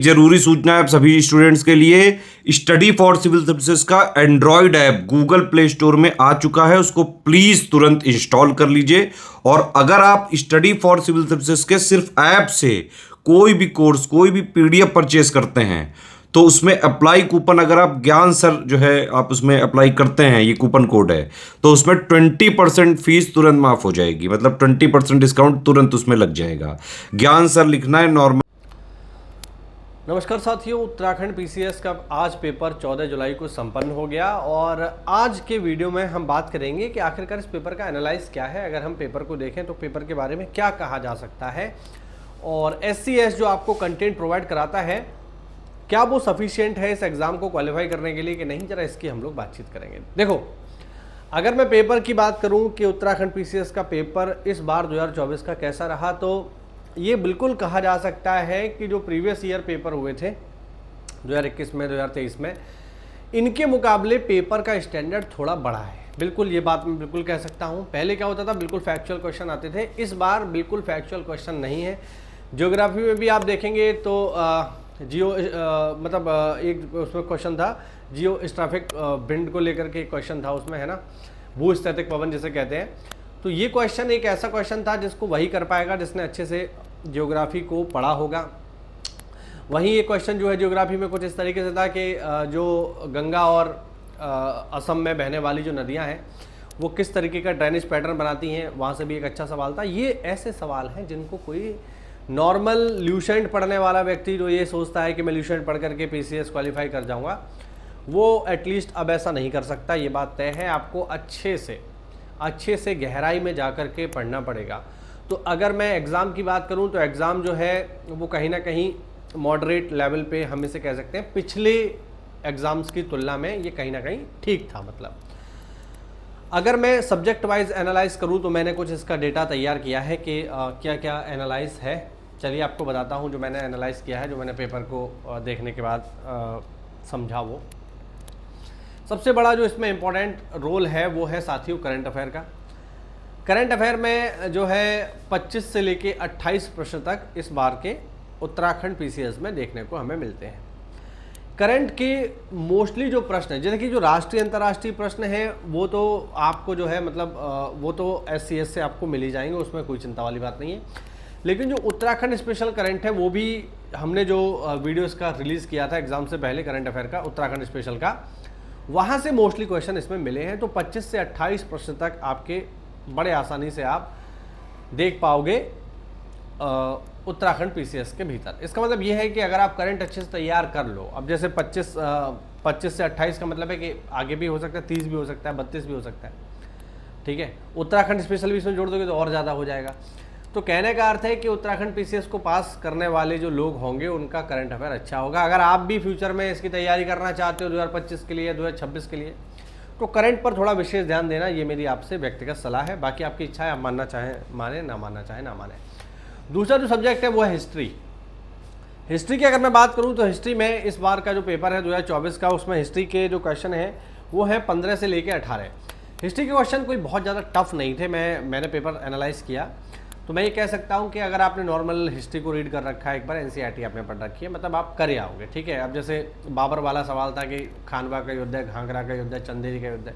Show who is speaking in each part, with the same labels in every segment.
Speaker 1: जरूरी सूचना है आप सभी स्टूडेंट्स के लिए। स्टडी फॉर सिविल सर्विसेज का Android app Google play store में आ चुका है, उसको प्लीज तुरंत इंस्टॉल कर लीजिए। और अगर आप स्टडी फॉर सिविल सर्विसेज के सिर्फ ऐप से कोई भी कोर्स, कोई भी पीडीएफ परचेस करते हैं तो उसमें अप्लाई कूपन, अगर आप ज्ञान सर जो है आप उसमें अप्लाई करते हैं, ये कूपन कोड है, तो उसमें 20% फीस तुरंत माफ हो जाएगी। मतलब 20% डिस्काउंट तुरंत उसमें लग जाएगा। ज्ञान सर लिखना है नॉर्मल।
Speaker 2: नमस्कार साथियों, उत्तराखंड पीसीएस का आज पेपर 14 जुलाई को संपन्न हो गया और आज के वीडियो में हम बात करेंगे कि आखिरकार इस पेपर का एनालाइज क्या है। अगर हम पेपर को देखें तो पेपर के बारे में क्या कहा जा सकता है और एससीएस जो आपको कंटेंट प्रोवाइड कराता है क्या वो सफिशिएंट है इस एग्ज़ाम को क्वालिफाई करने के लिए कि नहीं, जरा इसकी हम लोग बातचीत करेंगे। देखो, अगर मैं पेपर की बात करूं कि उत्तराखंड पीसीएस का पेपर इस बार 2024 का कैसा रहा, तो ये बिल्कुल कहा जा सकता है कि जो प्रीवियस ईयर पेपर हुए थे 2021 में, 2023 में, इनके मुकाबले पेपर का स्टैंडर्ड थोड़ा बढ़ा है। बिल्कुल ये बात मैं बिल्कुल कह सकता हूँ। पहले क्या होता था, बिल्कुल फैक्चुअल क्वेश्चन आते थे, इस बार बिल्कुल फैक्चुअल क्वेश्चन नहीं है। ज्योग्राफी में भी आप देखेंगे तो एक उसमें क्वेश्चन था, जियो स्ट्रैफिक विंड को लेकर के क्वेश्चन था उसमें, है ना, भूस्थितिक पवन जिसे कहते हैं। तो ये क्वेश्चन एक ऐसा क्वेश्चन था जिसको वही कर पाएगा जिसने अच्छे से ज्योग्राफी को पढ़ा होगा। वहीं ये क्वेश्चन जो है ज्योग्राफी में कुछ इस तरीके से था कि जो गंगा और असम में बहने वाली जो नदियां हैं वो किस तरीके का ड्रेनेज पैटर्न बनाती हैं, वहाँ से भी एक अच्छा सवाल था। ये ऐसे सवाल हैं जिनको कोई नॉर्मल ल्यूसेंट पढ़ने वाला व्यक्ति जो ये सोचता है कि मैं ल्यूसेंट पढ़ करके पीसीएस क्वालिफाई कर जाऊँगा, वो एटलीस्ट अब ऐसा नहीं कर सकता। ये बात तय है, आपको अच्छे से गहराई में जा कर के पढ़ना पड़ेगा। तो अगर मैं एग्ज़ाम की बात करूं तो एग्ज़ाम जो है वो कहीं ना कहीं मॉडरेट लेवल पे हम इसे कह सकते हैं। पिछले एग्ज़ाम्स की तुलना में ये कहीं ना कहीं ठीक था। मतलब अगर मैं सब्जेक्ट वाइज एनालाइज करूं तो मैंने कुछ इसका डेटा तैयार किया है कि क्या क्या एनालाइज है। चलिए आपको बताता हूं जो मैंने एनालाइज किया है, जो मैंने पेपर को देखने के बाद समझा। वो सबसे बड़ा जो इसमें इम्पोर्टेंट रोल है वो है साथियों करंट अफेयर का। करंट अफेयर में जो है 25 से लेके 28 प्रश्न तक इस बार के उत्तराखंड पीसीएस में देखने को हमें मिलते हैं। करंट के मोस्टली जो प्रश्न हैं, जैसे कि जो राष्ट्रीय अंतर्राष्ट्रीय प्रश्न हैं वो तो आपको जो है मतलब वो तो एससीएस से आपको मिल ही जाएंगे, उसमें कोई चिंता वाली बात नहीं है। लेकिन जो उत्तराखंड स्पेशल करंट है वो भी हमने जो वीडियो इसका रिलीज़ किया था एग्जाम से पहले करंट अफेयर का, उत्तराखंड स्पेशल का, वहाँ से मोस्टली क्वेश्चन इसमें मिले हैं। तो 25 से 28 प्रश्न तक आपके बड़े आसानी से आप देख पाओगे उत्तराखंड पीसीएस के भीतर। इसका मतलब ये है कि अगर आप करंट अच्छे से तैयार कर लो, अब जैसे 25 से 28 का मतलब है कि आगे भी हो सकता है, 30 भी हो सकता है, 32 भी हो सकता है, ठीक है। उत्तराखंड स्पेशल भी इसमें जोड़ दोगे तो और ज़्यादा हो जाएगा। तो कहने का अर्थ है कि उत्तराखंड पीसीएस को पास करने वाले जो लोग होंगे उनका करंट अफेयर अच्छा होगा। अगर आप भी फ्यूचर में इसकी तैयारी करना चाहते हो 2025 के लिए, 2026 के लिए, तो करंट पर थोड़ा विशेष ध्यान देना, ये मेरी आपसे व्यक्तिगत सलाह है। बाकी आपकी इच्छा है, आप मानना चाहें माने, ना मानना चाहें ना माने। दूसरा जो सब्जेक्ट है वो है हिस्ट्री। हिस्ट्री की अगर मैं बात करूं तो हिस्ट्री में इस बार का जो पेपर है 2024 का, उसमें हिस्ट्री के जो क्वेश्चन है वो है 15 से लेके 18। हिस्ट्री के क्वेश्चन कोई बहुत ज़्यादा टफ नहीं थे। मैंने पेपर एनालाइज किया तो मैं ये कह सकता हूँ कि अगर आपने नॉर्मल हिस्ट्री को रीड कर रखा है, एक बार एनसीईआरटी आपने पढ़ रखी है, मतलब आप कर आओगे, ठीक है। अब जैसे बाबर वाला सवाल था कि खानवा का युद्ध है, घाघरा का युद्ध है, चंदेरी का युद्ध है,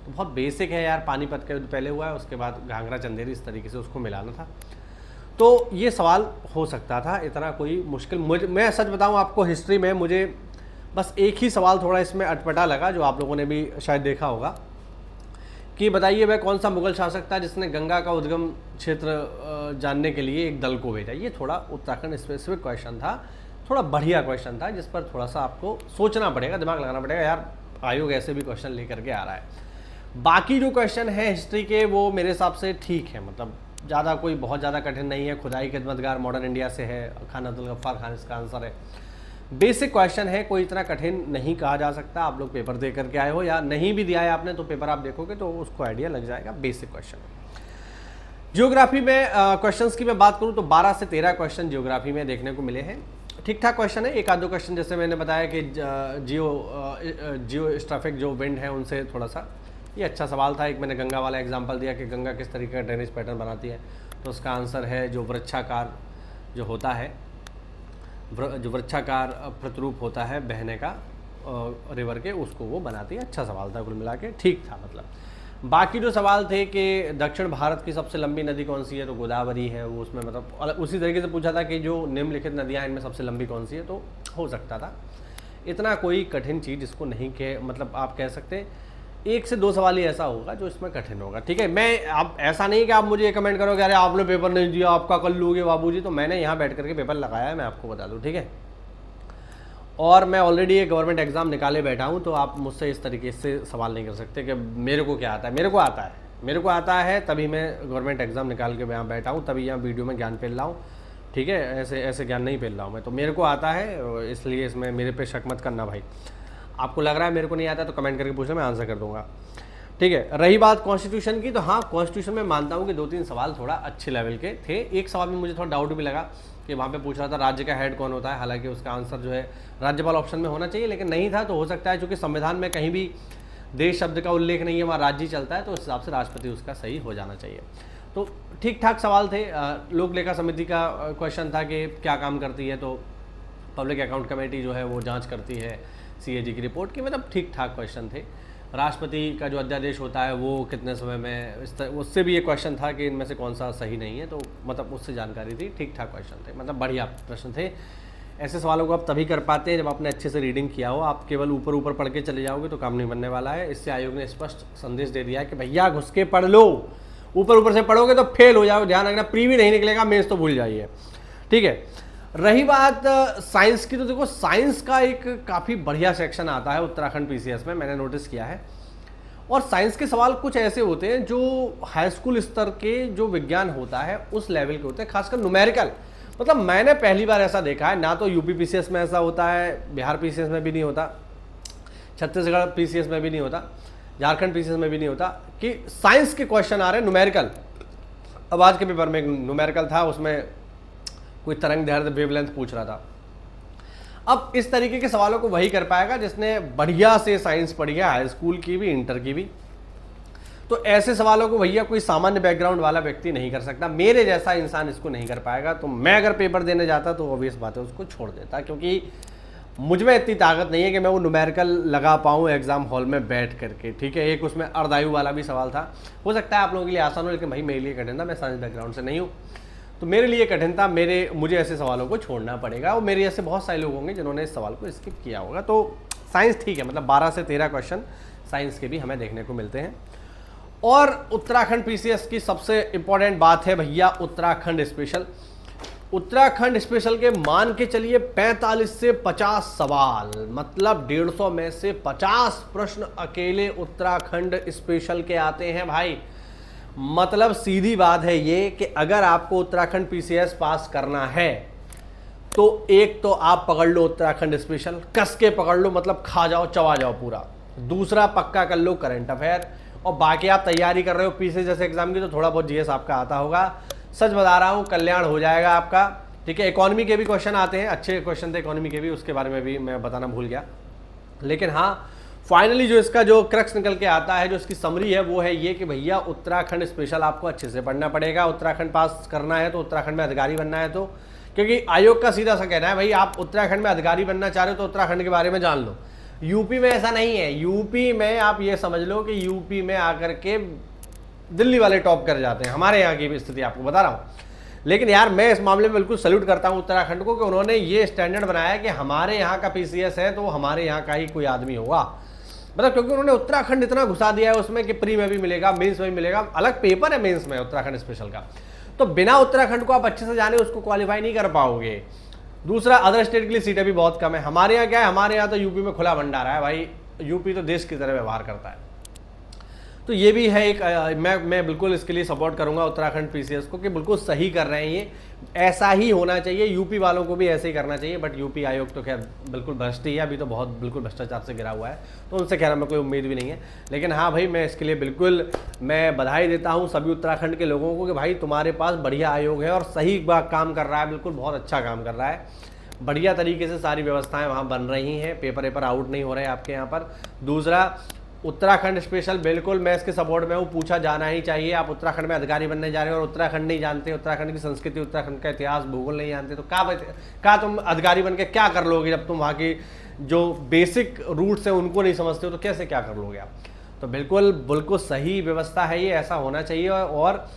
Speaker 2: तो बहुत बेसिक है यार। पानीपत का युद्ध पहले हुआ है, उसके बाद घाघरा चंदेरी, इस तरीके से उसको मिलाना था। तो ये सवाल हो सकता था, इतना कोई मुश्किल। मैं सच बताऊँ आपको, हिस्ट्री में मुझे बस एक ही सवाल थोड़ा इसमें अटपटा लगा, जो आप लोगों ने भी शायद देखा होगा, कि बताइए वह कौन सा मुगल शासक था जिसने गंगा का उद्गम क्षेत्र जानने के लिए एक दल को भेजा। ये थोड़ा उत्तराखंड स्पेसिफिक क्वेश्चन था, थोड़ा बढ़िया क्वेश्चन था, जिस पर थोड़ा सा आपको सोचना पड़ेगा, दिमाग लगाना पड़ेगा। यार आयोग ऐसे भी क्वेश्चन लेकर के आ रहा है। बाकी जो क्वेश्चन है हिस्ट्री के वो मेरे हिसाब से ठीक है, मतलब ज़्यादा कोई बहुत ज़्यादा कठिन नहीं है। खुदाई खिदमतगार मॉडर्न इंडिया से है, खान अब्दुल गफ्फार खान इसका आंसर है। बेसिक क्वेश्चन है, कोई इतना कठिन नहीं कहा जा सकता। आप लोग पेपर दे करके आए हो या नहीं भी दिया है आपने, तो पेपर आप देखोगे तो उसको आइडिया लग जाएगा। Basic question. ज्योग्राफी में क्वेश्चंस की मैं बात करूं तो 12 से 13 क्वेश्चन ज्योग्राफी में देखने को मिले हैं। ठीक ठाक क्वेश्चन है, एक आध दो क्वेश्चन जैसे मैंने बताया कि जियो स्ट्रैफिक जो विंड है उनसे थोड़ा सा, ये अच्छा सवाल था। एक मैंने गंगा वाला एग्जाम्पल दिया कि गंगा किस तरीके का ड्रेनेज पैटर्न बनाती है, तो उसका आंसर है जो वृक्षाकार जो होता है जो वृक्षाकार प्रतिरूप होता है बहने का रिवर के, उसको वो बनाती है। अच्छा सवाल था, कुल मिला के ठीक था। मतलब बाकी जो सवाल थे कि दक्षिण भारत की सबसे लंबी नदी कौन सी है, तो गोदावरी है वो, उसमें मतलब उसी तरीके से पूछा था कि जो निम्नलिखित नदियाँ इनमें सबसे लंबी कौन सी है, तो हो सकता था। इतना कोई कठिन चीज़ इसको नहीं कह, मतलब आप कह सकते 1 से 2 सवाल ही ऐसा होगा जो इसमें कठिन होगा। ठीक है, मैं आप ऐसा नहीं कि आप मुझे कमेंट करोगे अरे आपने पेपर नहीं दिया, आपका कर लोगे बाबूजी, तो मैंने यहाँ बैठ करके पेपर लगाया है, मैं आपको बता दूँ। ठीक है, और मैं ऑलरेडी एक गवर्नमेंट एग्जाम निकाले बैठा हूँ, तो आप मुझसे इस तरीके से सवाल नहीं कर सकते कि मेरे को क्या आता है। मेरे को आता है तभी मैं गवर्नमेंट एग्जाम निकाल के यहाँ बैठा हूँ, तभी यहाँ वीडियो में ज्ञान फैल रहा हूँ। ठीक है, ऐसे ज्ञान नहीं फैल रहा हूँ मैं, तो मेरे को आता है, इसलिए इसमें मेरे पे शक मत करना भाई। आपको लग रहा है मेरे को नहीं आता तो कमेंट करके पूछना, मैं आंसर कर दूंगा। ठीक है, रही बात कॉन्स्टिट्यूशन की, तो हाँ कॉन्स्टिट्यूशन में मानता हूँ कि 2-3 सवाल थोड़ा अच्छे लेवल के थे। एक सवाल में मुझे थोड़ा डाउट भी लगा कि वहाँ पे पूछ रहा था राज्य का हेड कौन होता है, हालांकि उसका आंसर जो है राज्यपाल ऑप्शन में होना चाहिए, लेकिन नहीं था। तो हो सकता है चूँकि संविधान में कहीं भी देश शब्द का उल्लेख नहीं है, वहाँ राज्य ही चलता है, तो उस हिसाब से राष्ट्रपति उसका सही हो जाना चाहिए। तो ठीक ठाक सवाल थे। लोक लेखा समिति का क्वेश्चन था कि क्या काम करती है, तो पब्लिक अकाउंट कमेटी जो है वो जांच करती है CAG की रिपोर्ट की, मतलब ठीक ठाक क्वेश्चन थे। राष्ट्रपति का जो अध्यादेश होता है वो कितने समय में, उससे भी ये क्वेश्चन था कि इनमें से कौन सा सही नहीं है, तो मतलब उससे जानकारी थी। ठीक ठाक क्वेश्चन थे, मतलब बढ़िया प्रश्न थे। ऐसे सवालों को आप तभी कर पाते हैं जब आपने अच्छे से रीडिंग किया हो। आप केवल ऊपर पढ़ के चले जाओगे तो काम नहीं बनने वाला है। इससे आयोग ने स्पष्ट संदेश दे दिया है कि भैया घुस के पढ़ लो, ऊपर से पढ़ोगे तो फेल हो जाओगे, ध्यान रखना, प्री भी नहीं निकलेगा, मेंस तो भूल जाइए। ठीक है, रही बात साइंस की, तो देखो साइंस का एक काफ़ी बढ़िया सेक्शन आता है उत्तराखंड PCS में, मैंने नोटिस किया है। और साइंस के सवाल कुछ ऐसे होते हैं जो हाई स्कूल स्तर के जो विज्ञान होता है उस लेवल के होते हैं, खासकर न्यूमेरिकल। मतलब मैंने पहली बार ऐसा देखा है, ना तो यूपी PCS में ऐसा होता है, बिहार PCS में भी नहीं होता, छत्तीसगढ़ PCS में भी नहीं होता, झारखंड PCS में भी नहीं होता, कि साइंस के क्वेश्चन आ रहे हैं न्यूमेरिकल। अब आज के पेपर में एक न्यूमेरिकल था, उसमें कोई तरंग दैर्ध्य वेवलेंथ पूछ रहा था। अब इस तरीके के सवालों को वही कर पाएगा जिसने बढ़िया से साइंस पढ़ी है, हाई स्कूल की भी, इंटर की भी। तो ऐसे सवालों को भैया कोई सामान्य बैकग्राउंड वाला व्यक्ति नहीं कर सकता, मेरे जैसा इंसान इसको नहीं कर पाएगा। तो मैं अगर पेपर देने जाता तो ऑब्वियस बात है उसको छोड़ देता, क्योंकि मुझ में इतनी ताकत नहीं है कि मैं वो न्यूमेरिकल लगा पाऊँ एग्जाम हॉल में बैठ करके। ठीक है, एक उसमें अर्धायु वाला भी सवाल था, हो सकता है आप लोगों के लिए आसान हो, लेकिन भाई मेरे लिए कठिन था, मैं साइंस बैकग्राउंड से नहीं हूँ, तो मेरे लिए कठिन था। मुझे ऐसे सवालों को छोड़ना पड़ेगा, और मेरे ऐसे बहुत सारे लोग होंगे जिन्होंने इस सवाल को स्किप किया होगा। तो साइंस ठीक है, मतलब 12 से 13 क्वेश्चन साइंस के भी हमें देखने को मिलते हैं। और उत्तराखंड PCS की सबसे इंपॉर्टेंट बात है भैया उत्तराखंड स्पेशल। उत्तराखंड स्पेशल के मान के चलिए 45 से 50 सवाल, मतलब 150 में से 50 प्रश्न अकेले उत्तराखंड स्पेशल के आते हैं भाई। मतलब सीधी बात है ये कि अगर आपको उत्तराखंड PCS पास करना है तो एक तो आप पकड़ लो उत्तराखंड स्पेशल, कस के पकड़ लो, मतलब खा जाओ, चबा जाओ पूरा। दूसरा पक्का कर लो करंट अफेयर, और बाकी आप तैयारी कर रहे हो PCS जैसे एग्जाम की तो थोड़ा बहुत GS आपका आता होगा। सच बता रहा हूँ, कल्याण हो जाएगा आपका। ठीक है, इकोनॉमी के भी क्वेश्चन आते हैं, अच्छे क्वेश्चन थे इकोनॉमी के भी, उसके बारे में भी मैं बताना भूल गया। लेकिन हाँ, फाइनली जो इसका जो क्रक्स निकल के आता है, जो इसकी समरी है, वो है ये कि भैया उत्तराखंड स्पेशल आपको अच्छे से पढ़ना पड़ेगा। उत्तराखंड पास करना है तो, उत्तराखंड में अधिकारी बनना है तो, क्योंकि आयोग का सीधा सा कहना है भाई आप उत्तराखंड में अधिकारी बनना चाह रहे हो तो उत्तराखंड के बारे में जान लो। यूपी में ऐसा नहीं है, यूपी में आप ये समझ लो कि यूपी में आकर के दिल्ली वाले टॉप कर जाते हैं। हमारे यहाँ की भी स्थिति आपको बता रहा हूँ। लेकिन यार मैं इस मामले में बिल्कुल सल्यूट करता हूँ उत्तराखंड को कि उन्होंने ये स्टैंडर्ड बनाया कि हमारे यहाँ का PCS है तो हमारे यहाँ का ही कोई आदमी होगा। मतलब क्योंकि उन्होंने उत्तराखंड इतना घुसा दिया है उसमें कि प्री में भी मिलेगा, मेंस में भी मिलेगा, अलग पेपर है मेंस में उत्तराखंड स्पेशल का। तो बिना उत्तराखंड को आप अच्छे से जाने उसको क्वालिफाई नहीं कर पाओगे। दूसरा, अदर स्टेट के लिए सीटें भी बहुत कम है। हमारे यहाँ क्या है, हमारे यहाँ तो यूपी में खुला भंडारा है भाई, यूपी तो देश की तरह व्यवहार करता है। तो ये भी है एक, मैं बिल्कुल इसके लिए सपोर्ट करूंगा उत्तराखंड PCS को कि बिल्कुल सही कर रहे हैं ये, ऐसा ही होना चाहिए। यूपी वालों को भी ऐसे ही करना चाहिए। बट यूपी आयोग तो खैर बिल्कुल भ्रष्ट ही है, अभी तो बहुत बिल्कुल भ्रष्टाचार से घिरा हुआ है, तो उनसे खैर हमें कोई उम्मीद भी नहीं है। लेकिन हाँ भाई, मैं इसके लिए बिल्कुल मैं बधाई देता हूँ सभी उत्तराखंड के लोगों को कि भाई तुम्हारे पास बढ़िया आयोग है और सही काम कर रहा है, बिल्कुल बहुत अच्छा काम कर रहा है। बढ़िया तरीके से सारी व्यवस्थाएं वहाँ बन रही हैं, पेपर आउट नहीं हो रहे हैं आपके यहाँ पर। दूसरा, उत्तराखंड स्पेशल बिल्कुल मैं इसके सपोर्ट में हूँ, पूछा जाना ही चाहिए। आप उत्तराखंड में अधिकारी बनने जा रहे हो और उत्तराखंड नहीं जानते, उत्तराखंड की संस्कृति, उत्तराखंड का इतिहास, भूगोल नहीं जानते, तो क्या तुम अधिकारी बन के क्या कर लोगे जब तुम वहाँ की जो बेसिक रूट्स हैं उनको नहीं समझते हो, तो कैसे क्या कर लोगे आप। तो बिल्कुल बिल्कुल सही व्यवस्था है ये, ऐसा होना चाहिए। और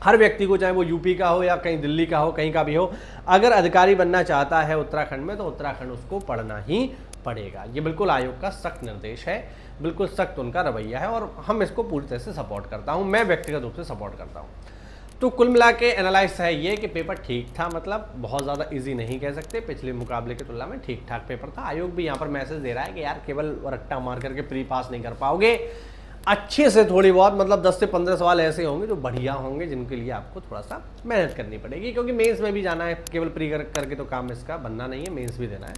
Speaker 2: हर व्यक्ति को, चाहे वो यूपी का हो या कहीं दिल्ली का हो, कहीं का भी हो, अगर अधिकारी बनना चाहता है उत्तराखंड में तो उत्तराखंड उसको पढ़ना ही पड़ेगा। ये बिल्कुल आयोग का सख्त निर्देश है, बिल्कुल सख्त उनका रवैया है और हम इसको पूरी तरह से सपोर्ट करता हूँ, मैं व्यक्तिगत रूप से सपोर्ट करता हूँ। तो कुल मिला के एनालाइज है ये कि पेपर ठीक था, मतलब बहुत ज़्यादा इजी नहीं कह सकते, पिछले मुकाबले की तुलना में ठीक ठाक पेपर था। आयोग भी यहाँ पर मैसेज दे रहा है कि यार केवल रट्टा मार करके प्री पास नहीं कर पाओगे, अच्छे से थोड़ी बहुत, मतलब 10 से 15 सवाल ऐसे होंगे जो बढ़िया होंगे, जिनके लिए आपको थोड़ा सा मेहनत करनी पड़ेगी, क्योंकि मेंस में भी जाना है, केवल प्री करके तो काम इसका बनना नहीं है, मेंस भी देना है।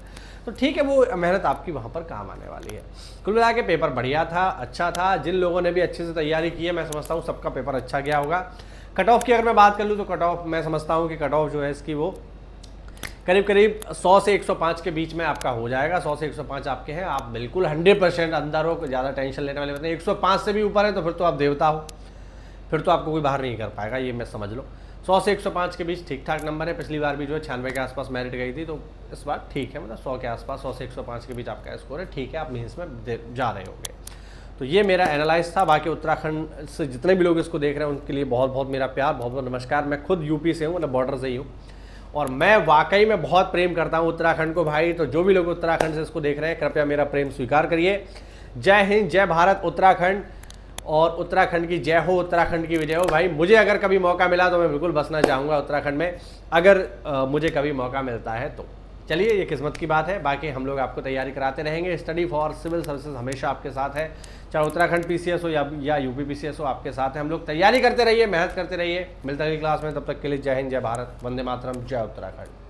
Speaker 2: तो ठीक है, वो मेहनत आपकी वहाँ पर काम आने वाली है। कुल मिला के पेपर बढ़िया था, अच्छा था। जिन लोगों ने भी अच्छे से तैयारी की है, मैं समझता हूँ सबका पेपर अच्छा गया होगा। कट ऑफ की अगर मैं बात कर लूँ तो कट ऑफ मैं समझता हूँ कि कट ऑफ जो है इसकी वो करीब करीब 100 से 105 के बीच में आपका हो जाएगा। 100 से 105 आपके हैं, आप बिल्कुल 100% अंदर हो, ज़्यादा टेंशन लेने वाले बताएं। 105 से भी ऊपर है तो फिर तो आप देवता हो, फिर तो आपको कोई बाहर नहीं कर पाएगा, ये मैं समझ लो। 100 से 105 के बीच ठीक ठाक नंबर है। पिछली बार भी जो है 96 के आसपास मेरिट गई थी, तो इस बार ठीक है, मतलब 100 के आसपास, 100 से 105 के बीच आपका स्कोर है, ठीक है, आप मेंस में जा रहे होंगे। तो ये मेरा एनालाइज था। बाकी उत्तराखंड से जितने भी लोग इसको देख रहे हैं उनके लिए बहुत बहुत मेरा प्यार, बहुत बहुत नमस्कार। मैं खुद यूपी से हूँ, मतलब बॉर्डर से ही हूँ, और मैं वाकई में बहुत प्रेम करता हूँ उत्तराखंड को भाई। तो जो भी लोग उत्तराखंड से इसको देख रहे हैं, कृपया मेरा प्रेम स्वीकार करिए। जय हिंद, जय भारत, उत्तराखंड, और उत्तराखंड की जय हो, उत्तराखंड की विजय हो भाई। मुझे अगर कभी मौका मिला तो मैं बिल्कुल बसना चाहूँगा उत्तराखंड में, अगर मुझे कभी मौका मिलता है तो। चलिए, ये किस्मत की बात है। बाकी हम लोग आपको तैयारी कराते रहेंगे। स्टडी फॉर सिविल सर्विसेज हमेशा आपके साथ है, चाहे उत्तराखंड पीसीएस हो या यूपी पीसीएस हो, आपके साथ है। हम लोग तैयारी करते रहिए, मेहनत करते रहिए। मिलते हैं अगली क्लास में, तब तक के लिए जय हिंद, जय भारत, वंदे मातरम, जय उत्तराखंड।